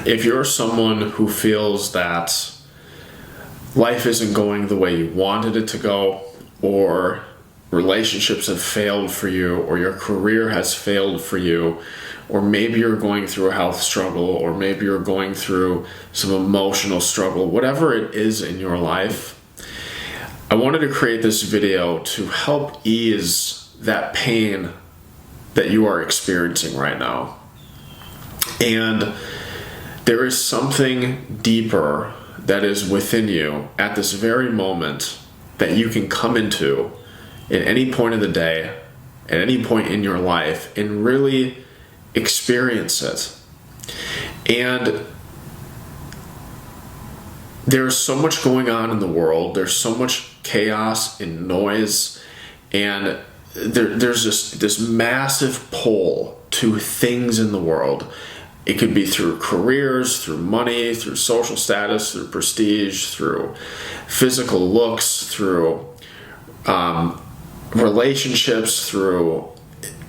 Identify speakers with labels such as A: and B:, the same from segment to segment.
A: If you're someone who feels that life isn't going the way you wanted it to go, or relationships have failed for you, or your career has failed for you, or maybe you're going through a health struggle, or maybe you're going through some emotional struggle, whatever it is in your life, I wanted to create this video to help ease that pain that you are experiencing right now. And there is something deeper that is within you at this very moment that you can come into at any point of the day, at any point in your life, and really experience it. And there's so much going on in the world. There's so much chaos and noise, and there's this massive pull to things in the world. It could be through careers, through money, through social status, through prestige, through physical looks, through relationships, through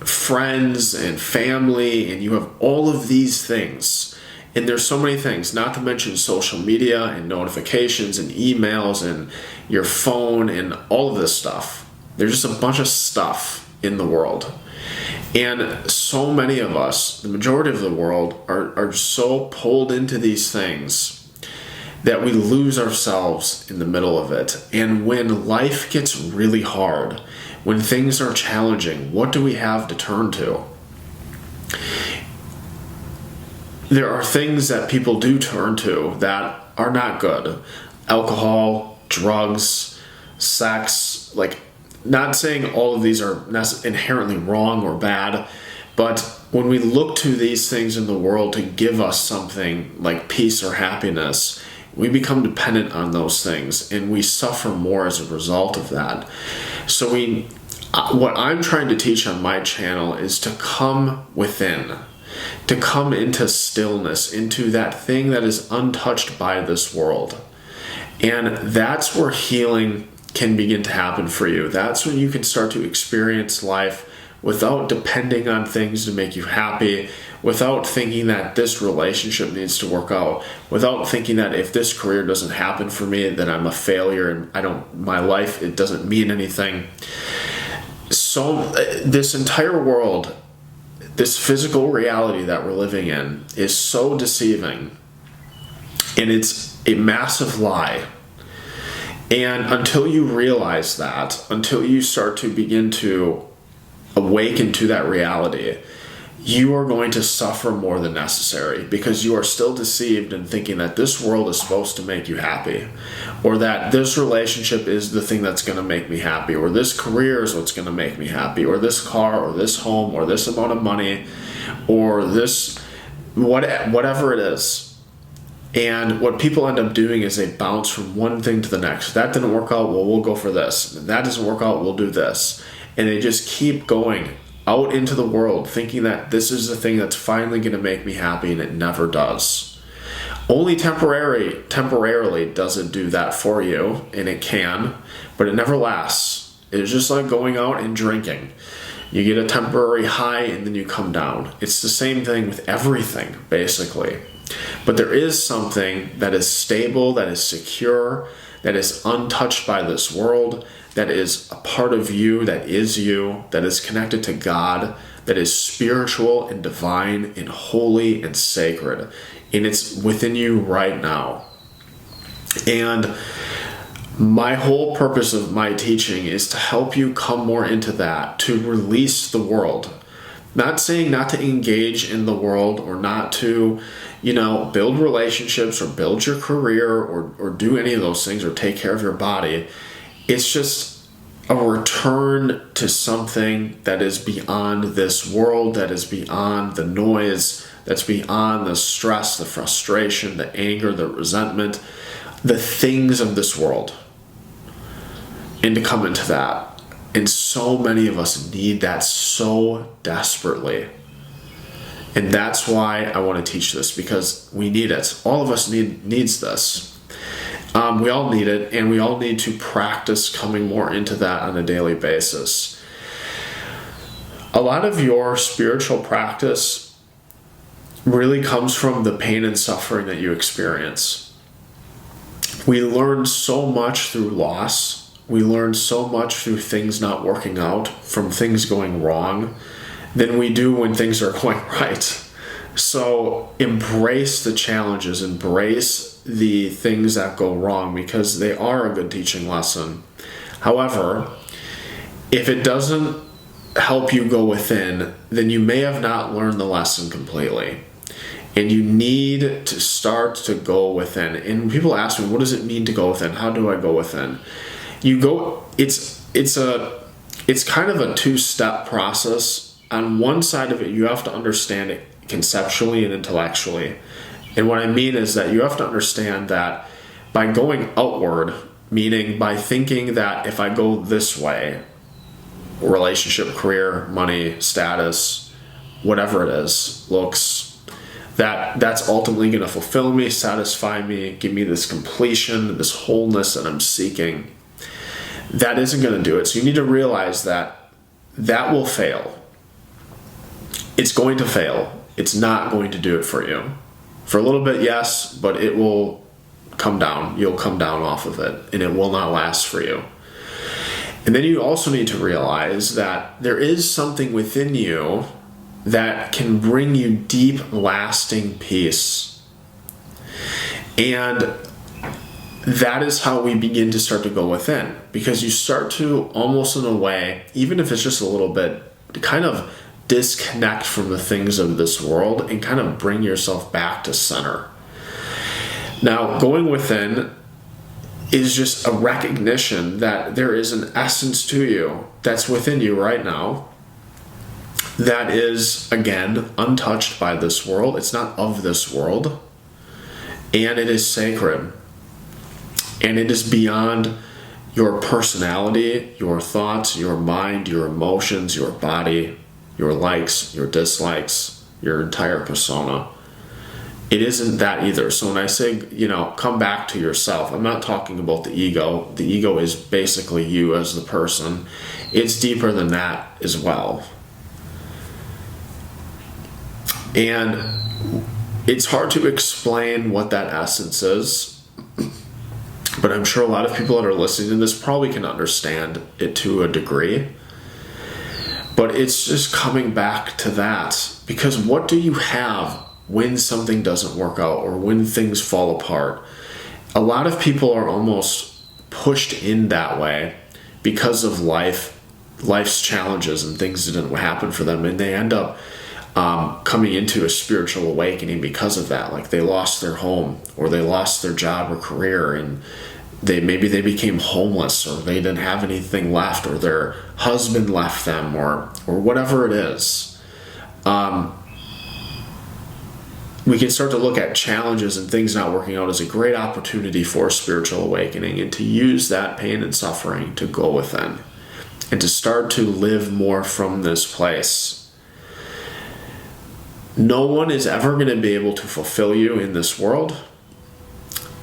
A: friends and family, and you have all of these things. And there's so many things, not to mention social media and notifications and emails and your phone and all of this stuff. There's just a bunch of stuff in the world. And so many of us, the majority of the world, are so pulled into these things that we lose ourselves in the middle of it. And when life gets really hard, when things are challenging, what do we have to turn to? There are things that people do turn to that are not good. Alcohol, drugs, sex, not saying all of these are inherently wrong or bad, but when we look to these things in the world to give us something like peace or happiness, we become dependent on those things, and we suffer more as a result of that. So what I'm trying to teach on my channel is to come within, to come into stillness, into that thing that is untouched by this world. And that's where healing can begin to happen for you. That's when you can start to experience life without depending on things to make you happy, without thinking that this relationship needs to work out, without thinking that if this career doesn't happen for me, then I'm a failure and my life, it doesn't mean anything. So this entire world, this physical reality that we're living in, is so deceiving, and it's a massive lie. And until you realize that, until you start to begin to awaken to that reality, you are going to suffer more than necessary, because you are still deceived in thinking that this world is supposed to make you happy, or that this relationship is the thing that's going to make me happy, or this career is what's going to make me happy, or this car, or this home, or this amount of money, or this whatever it is. And what people end up doing is they bounce from one thing to the next. That didn't work out, well, we'll go for this. That doesn't work out, we'll do this. And they just keep going out into the world thinking that this is the thing that's finally going to make me happy, and it never does. Only temporarily does it do that for you, and it can, but it never lasts. It's just like going out and drinking. You get a temporary high and then you come down. It's the same thing with everything, basically. But there is something that is stable, that is secure, that is untouched by this world, that is a part of you, that is connected to God, that is spiritual and divine and holy and sacred. And it's within you right now. And my whole purpose of my teaching is to help you come more into that, to release the world. Not saying not to engage in the world, or not to, build relationships or build your career or do any of those things or take care of your body. It's just a return to something that is beyond this world, that is beyond the noise, that's beyond the stress, the frustration, the anger, the resentment, the things of this world. And to come into that. And so many of us need that so desperately. And that's why I want to teach this, because we need it. All of us needs this. We all need it, and we all need to practice coming more into that on a daily basis. A lot of your spiritual practice really comes from the pain and suffering that you experience. We learn so much through loss. We learn so much through things not working out, from things going wrong, than we do when things are going right. So embrace the challenges, embrace the things that go wrong, because they are a good teaching lesson. However, if it doesn't help you go within, then you may have not learned the lesson completely. And you need to start to go within. And people ask me, what does it mean to go within? How do I go within? You go, it's kind of a two-step process. On one side of it, you have to understand it conceptually and intellectually. And what I mean is that you have to understand that by going outward, meaning by thinking that if I go this way, relationship, career, money, status, whatever it is, looks, that's ultimately going to fulfill me, satisfy me, give me this completion, this wholeness that I'm seeking. That isn't going to do it. So you need to realize that will fail. It's going to fail. It's not going to do it for you. For a little bit, yes, but it will come down. You'll come down off of it, and it will not last for you. And then you also need to realize that there is something within you that can bring you deep, lasting peace. And that is how we begin to start to go within. Because you start to, almost in a way, even if it's just a little bit, kind of disconnect from the things of this world and kind of bring yourself back to center. Now, going within is just a recognition that there is an essence to you that's within you right now that is, again, untouched by this world. It's not of this world. And it is sacred. And it is beyond your personality, your thoughts, your mind, your emotions, your body, your likes, your dislikes, your entire persona. It isn't that either. So when I say, come back to yourself, I'm not talking about the ego. The ego is basically you as the person. It's deeper than that as well. And it's hard to explain what that essence is, but I'm sure a lot of people that are listening to this probably can understand it to a degree. But it's just coming back to that. Because what do you have when something doesn't work out or when things fall apart? A lot of people are almost pushed in that way because of life's challenges, and things didn't happen for them, and they end up coming into a spiritual awakening because of that. Like they lost their home, or they lost their job or career, and maybe they became homeless, or they didn't have anything left, or their husband left them, or whatever it is. We can start to look at challenges and things not working out as a great opportunity for spiritual awakening, and to use that pain and suffering to go within and to start to live more from this place. No one is ever going to be able to fulfill you in this world.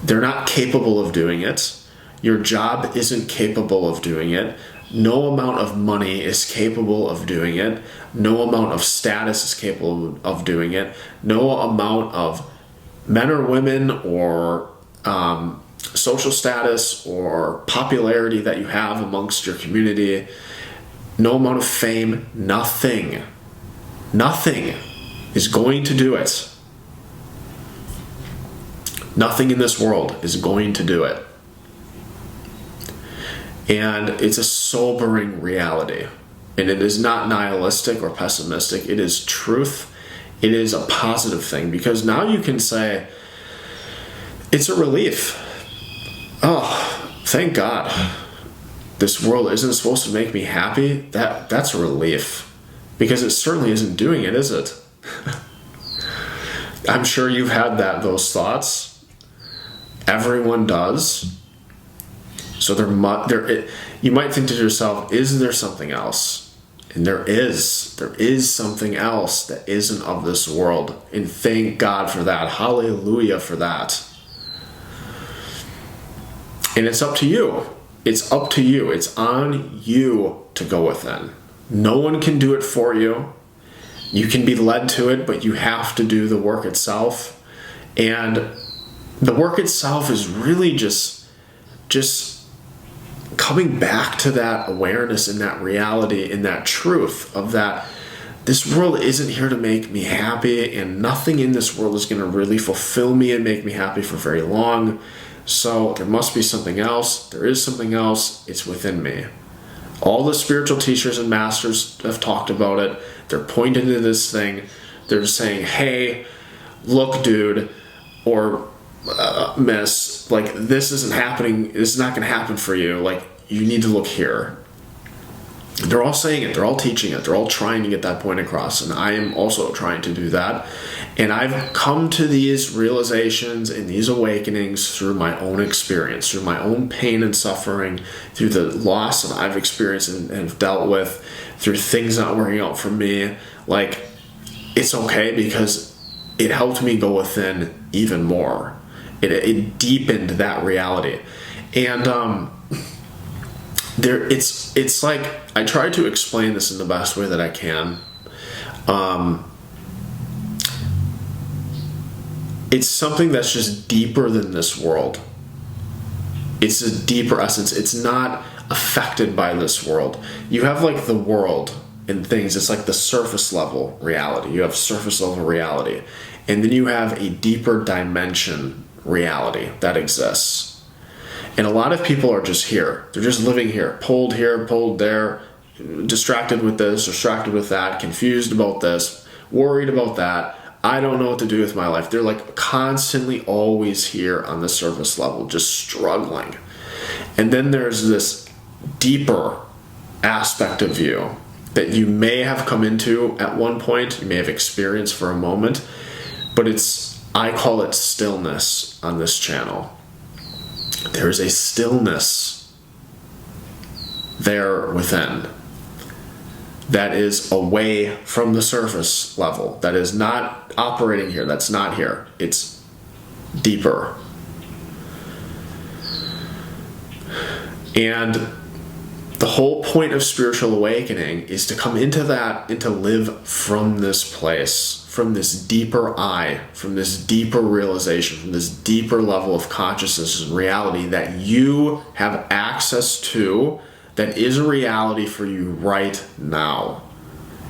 A: They're not capable of doing it. Your job isn't capable of doing it. No amount of money is capable of doing it. No amount of status is capable of doing it. No amount of men or women or social status or popularity that you have amongst your community, no amount of fame, nothing is going to do it. Nothing in this world is going to do it. And it's a sobering reality. And it is not nihilistic or pessimistic. It is truth. It is a positive thing, because now you can say, it's a relief. Oh, thank God. This world isn't supposed to make me happy. That's a relief. Because it certainly isn't doing it, is it? I'm sure you've had those thoughts. Everyone does. So you might think to yourself, is there something else? And there is. There is something else that isn't of this world. And thank God for that. Hallelujah for that. And it's up to you. It's up to you. It's on you to go within. No one can do it for you. You can be led to it, but you have to do the work itself. And the work itself is really just coming back to that awareness and that reality and that truth of that this world isn't here to make me happy, and nothing in this world is going to really fulfill me and make me happy for very long. So there must be something else. There is something else. It's within me. All the spiritual teachers and masters have talked about it. They're pointing to this thing. They're saying, hey, look, dude, or miss, like, this isn't happening. This is not going to happen for you. Like, you need to look here. They're all saying it. They're all teaching it. They're all trying to get that point across. And I am also trying to do that. And I've come to these realizations and these awakenings through my own experience, through my own pain and suffering, through the loss that I've experienced and have dealt with, through things not working out for me. Like, it's okay because it helped me go within even more. It deepened that reality. And it's like, I try to explain this in the best way that I can. It's something that's just deeper than this world. It's a deeper essence. It's not affected by this world. You have like the world and things. It's like the surface level reality. You have surface level reality. And then you have a deeper dimension reality that exists. And a lot of people are just here. They're just living here, pulled there, distracted with this, distracted with that, confused about this, worried about that. I don't know what to do with my life. They're like constantly always here on the surface level, just struggling. And then there's this deeper aspect of you that you may have come into at one point, you may have experienced for a moment, but I call it stillness on this channel. There is a stillness there within that is away from the surface level, that is not operating here, that's not here. It's deeper. And the whole point of spiritual awakening is to come into that and to live from this place, from this deeper I, from this deeper realization, from this deeper level of consciousness and reality that you have access to, that is a reality for you right now.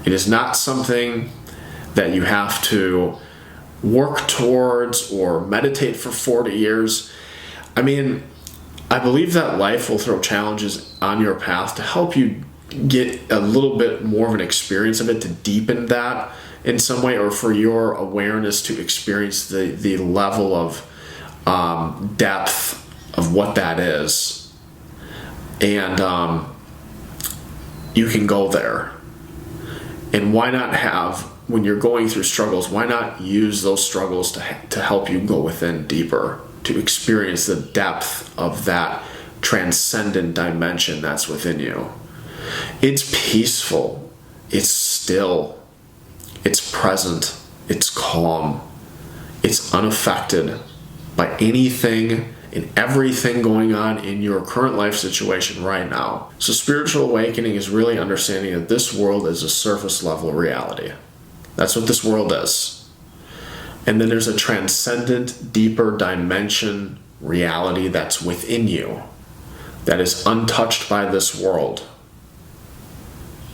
A: It is not something that you have to work towards or meditate for 40 years. I mean, I believe that life will throw challenges on your path to help you get a little bit more of an experience of it, to deepen that in some way, or for your awareness to experience the level of depth of what that is. And you can go there. And why not have, when you're going through struggles, why not use those struggles to help you go within deeper, to experience the depth of that transcendent dimension that's within you. It's peaceful, it's still, it's present, it's calm, it's unaffected by anything and everything going on in your current life situation right now. So spiritual awakening is really understanding that this world is a surface level reality. That's what this world is. And then there's a transcendent, deeper dimension reality that's within you, that is untouched by this world.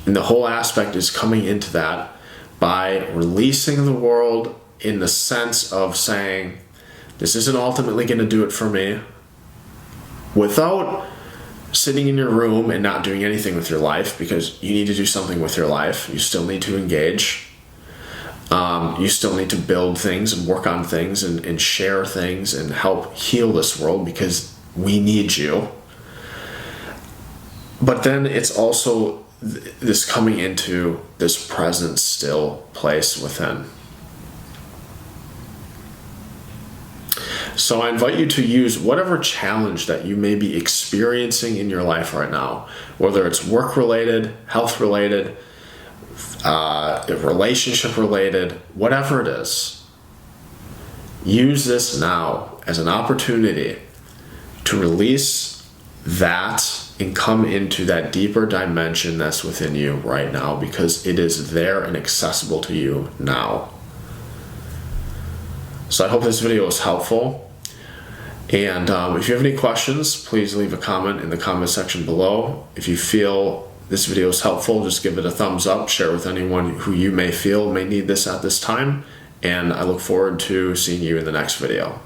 A: And the whole aspect is coming into that by releasing the world in the sense of saying, this isn't ultimately going to do it for me, without sitting in your room and not doing anything with your life, because you need to do something with your life. You still need to engage. You still need to build things and work on things and share things and help heal this world, because we need you. But then it's also this coming into this present, still place within. So I invite you to use whatever challenge that you may be experiencing in your life right now, whether it's work-related, health-related, relationship-related, whatever it is. Use this now as an opportunity to release that and come into that deeper dimension that's within you right now, because it is there and accessible to you now. So I hope this video was helpful. And if you have any questions, please leave a comment in the comment section below. If you feel this video is helpful, just give it a thumbs up, share it with anyone who you may feel may need this at this time, and I look forward to seeing you in the next video.